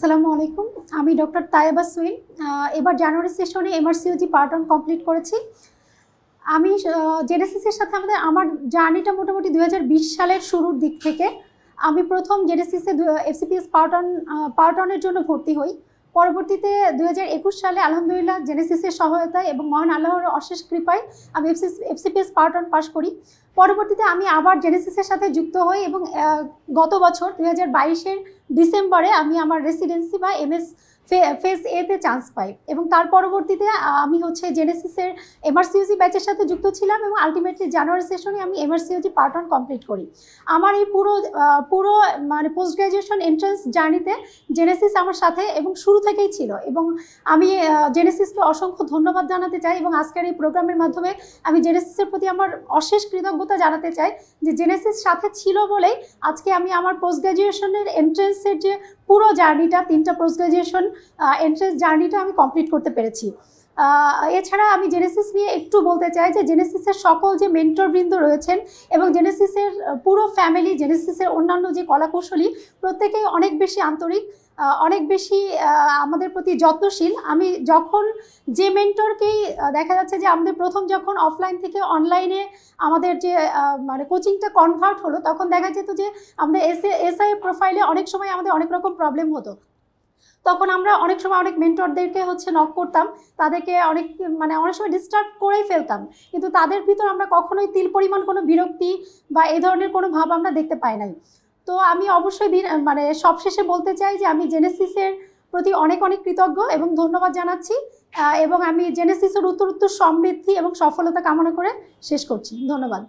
আসসালামু আলাইকুম। আমি ডক্টর তায়েবা সুইন। এবার জানুয়ারি সেশনে এমআরসিওজি পার্ট 1 কমপ্লিট করেছি। আমি জেনেসিসের সাথে আমার জার্নিটা মোটামুটি 2020 সালের শুরুর দিক থেকে। আমি প্রথম জেনেসিসে এফসিপিএস পার্ট 1 এর জন্য ভর্তি হই। পরবর্তীতে 2021 সালে আলহামদুলিল্লাহ জেনেসিসের সহায়তায় এবং মহান আল্লাহর অশেষ কৃপায় আমি এফসিপিএস পার্ট 1 পাস করি। পরবর্তীতে আমি আবার জেনেসিসের সাথে যুক্ত হই এবং গত বছর 2022-এর ডিসেম্বরে আমি আমার রেসিডেন্সি বা এমএস ফেজ এতে চান্স পাই এবং তার পরবর্তীতে আমি জেনেসিসের এমআরসিওজি ব্যাচের সাথে যুক্ত ছিলাম এবং আলটিমেটলি জানুয়ারি সেশনে আমি এমআরসিওজি পার্ট 1 কমপ্লিট করি। আমার এই পুরো মানে পোস্ট গ্র্যাজুয়েশন এন্ট্রান্স জার্নিতে জেনেসিস আমার সাথে এবং শুরু থেকেই ছিল এবং আমি জেনেসিসকে অসংখ্য ধন্যবাদ জানাতে চাই এবং আজকের এই প্রোগ্রামের মাধ্যমে আমি জেনেসিসের প্রতি আমার অশেষ কৃতজ্ঞতা জানাতে চাই যে জেনেসিস সাথে ছিল বলেই আজকে আমি আমার পোস্ট গ্র্যাজুয়েশনের এন্ট্রান্সের যে পুরো জার্নিটা 3টা পোস্ট গ্র্যাজুয়েশন এন্ট্রান্স জার্নিটা আমি কমপ্লিট করতে পেরেছি। এছাড়া আমি জেনেসিস নিয়ে একটু বলতে চাই যে জেনেসিসের সকল যে মেন্টরবৃন্দ রয়েছেন এবং জেনেসিসের পুরো ফ্যামিলি, জেনেসিসের অন্যান্য যে কলাকুশলী প্রত্যেকেই অনেক বেশি আন্তরিক, অনেক বেশি আমাদের প্রতি যত্নশীল। আমি যখন যে মেন্টরকেই দেখা যাচ্ছে যে আমাদের প্রথম যখন অফলাইন থেকে অনলাইনে আমাদের যে মানে কোচিংটা কনভার্ট হলো, তখন দেখা যেত যে আমাদের এসআই প্রোফাইলে অনেক সময় আমাদের অনেক রকম প্রবলেম হতো। তখন আমরা অনেক সময় অনেক মেন্টরদেরকে নক করতাম, তাদেরকে অনেক সময় ডিস্টার্ব করেই ফেলতাম, কিন্তু তাদের ভিতর আমরা কখনোই তিল পরিমাণ কোনো বিরক্তি বা এই ধরনের কোনো ভাব আমরা দেখতে পাই নাই। তো আমি অবশ্যই সবশেষে বলতে চাই যে আমি জেনেসিসের প্রতি অনেক কৃতজ্ঞ এবং ধন্যবাদ জানাচ্ছি এবং আমি জেনেসিসের উত্তরোত্তর সমৃদ্ধি এবং সফলতা কামনা করে শেষ করছি। ধন্যবাদ।